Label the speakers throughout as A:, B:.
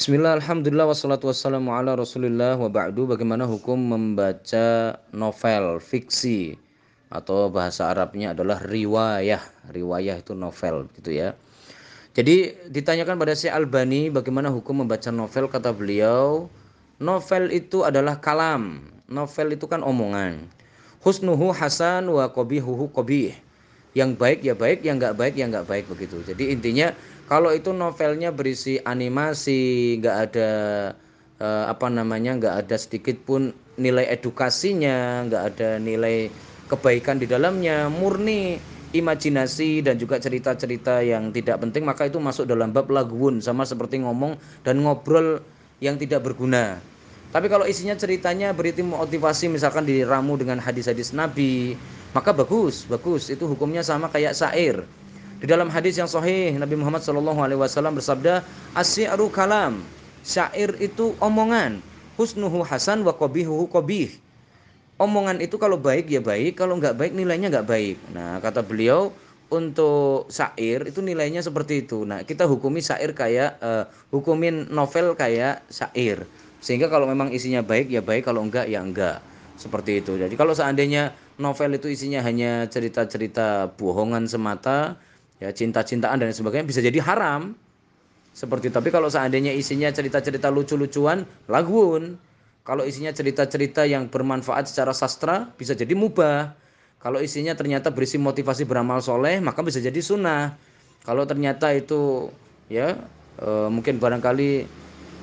A: Bismillah, alhamdulillah, wassalatu wassalamu ala rasulillah wa ba'du. Bagaimana hukum membaca novel fiksi atau bahasa Arabnya adalah riwayah. Riwayah itu novel gitu ya. Jadi ditanyakan pada Syekh Albani bagaimana hukum membaca novel, kata beliau, novel itu adalah kalam. Novel itu kan omongan. Husnuhu hasan wa qabihuhu qabih. Yang baik ya baik, yang nggak baik ya nggak baik, begitu. Jadi intinya kalau itu novelnya berisi animasi, nggak ada nggak ada sedikit pun nilai edukasinya, nggak ada nilai kebaikan di dalamnya, murni imajinasi dan juga cerita-cerita yang tidak penting, maka itu masuk dalam bab lagwun, sama seperti ngomong dan ngobrol yang tidak berguna. Tapi kalau isinya ceritanya berisi motivasi, misalkan diramu dengan hadis-hadis Nabi, maka bagus, bagus. Itu hukumnya sama kayak syair. Di dalam hadis yang sahih, Nabi Muhammad SAW bersabda, "Asy-syi'ru kalam." Syair itu omongan. Husnuhu hasan wa qabihuhu qabih. Omongan itu kalau baik ya baik, kalau nggak baik nilainya nggak baik. Nah, kata beliau, untuk syair itu nilainya seperti itu. Nah, kita hukumi syair kayak hukumin novel kayak syair. Sehingga kalau memang isinya baik ya baik, kalau enggak ya enggak. Seperti itu. Jadi kalau seandainya novel itu isinya hanya cerita-cerita bohongan semata, ya cinta-cintaan dan sebagainya, bisa jadi haram. Seperti itu. Tapi kalau seandainya isinya cerita-cerita lucu-lucuan, lagwun. Kalau isinya cerita-cerita yang bermanfaat secara sastra, bisa jadi mubah. Kalau isinya ternyata berisi motivasi beramal soleh, maka bisa jadi sunnah. Kalau ternyata itu ya mungkin barangkali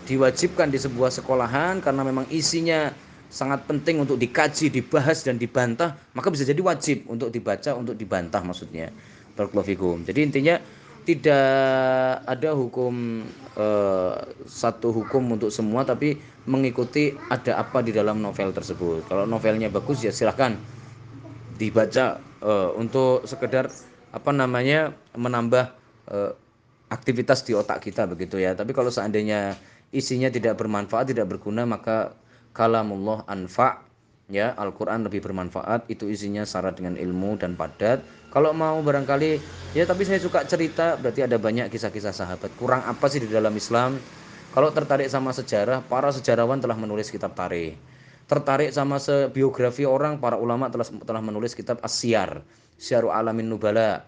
A: diwajibkan di sebuah sekolahan karena memang isinya sangat penting untuk dikaji, dibahas dan dibantah, maka bisa jadi wajib untuk dibaca, untuk dibantah maksudnya. Barakallahu fikum. Jadi intinya tidak ada hukum satu hukum untuk semua, tapi mengikuti ada apa di dalam novel tersebut. Kalau novelnya bagus ya silahkan dibaca untuk sekedar menambah eh, aktivitas di otak kita, begitu ya. Tapi kalau seandainya isinya tidak bermanfaat, tidak berguna, maka kalamullah anfa, ya, Al-Qur'an lebih bermanfaat, itu isinya syarat dengan ilmu dan padat. Kalau mau barangkali ya, tapi saya suka cerita, berarti ada banyak kisah-kisah sahabat. Kurang apa sih di dalam Islam? Kalau tertarik sama sejarah, para sejarawan telah menulis kitab tarikh. Tertarik sama biografi orang, para ulama telah menulis kitab As-Siyar, Syiaru Alamin Nubala.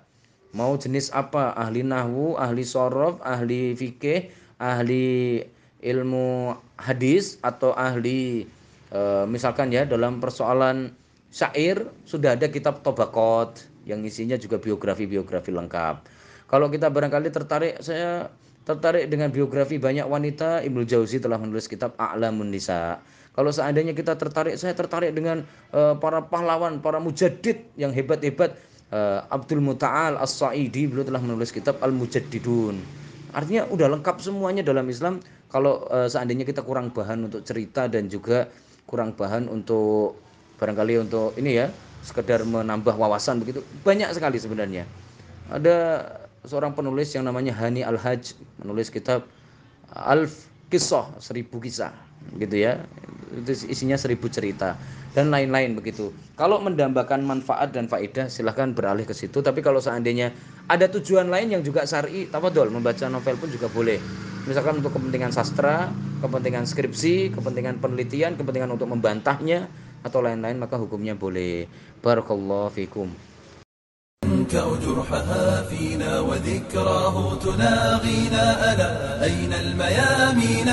A: Mau jenis apa? Ahli nahwu, ahli sorof, ahli fikih, ahli ilmu hadis, atau ahli misalkan ya dalam persoalan syair, sudah ada kitab Tobakot yang isinya juga biografi-biografi lengkap. Kalau kita barangkali tertarik, saya tertarik dengan biografi banyak wanita, Ibnu Jauzi telah menulis kitab A'lamun Nisa. Kalau seandainya kita tertarik, saya tertarik dengan para pahlawan, para mujaddid yang hebat-hebat. Abdul Muta'al As-Sa'idi, beliau telah menulis kitab Al-Mujaddidun. Artinya udah lengkap semuanya dalam Islam. Kalau seandainya kita kurang bahan untuk cerita dan juga kurang bahan untuk barangkali untuk ini ya, sekedar menambah wawasan, begitu banyak sekali sebenarnya. Ada seorang penulis yang namanya Hani Al-Hajj menulis kitab Alf Kisah, 1000 kisah, gitu ya. Itu isinya 1000 cerita dan lain-lain, begitu. Kalau mendambakan manfaat dan faedah, silahkan beralih ke situ. Tapi kalau seandainya ada tujuan lain yang juga syar'i, tafadhol, membaca novel pun juga boleh. Misalkan untuk kepentingan sastra, kepentingan skripsi, kepentingan penelitian, kepentingan untuk membantahnya atau lain-lain, maka hukumnya boleh. Barakallahu fikum.
B: جرحها فينا وذكراه تلاغينا ألا أين الميامين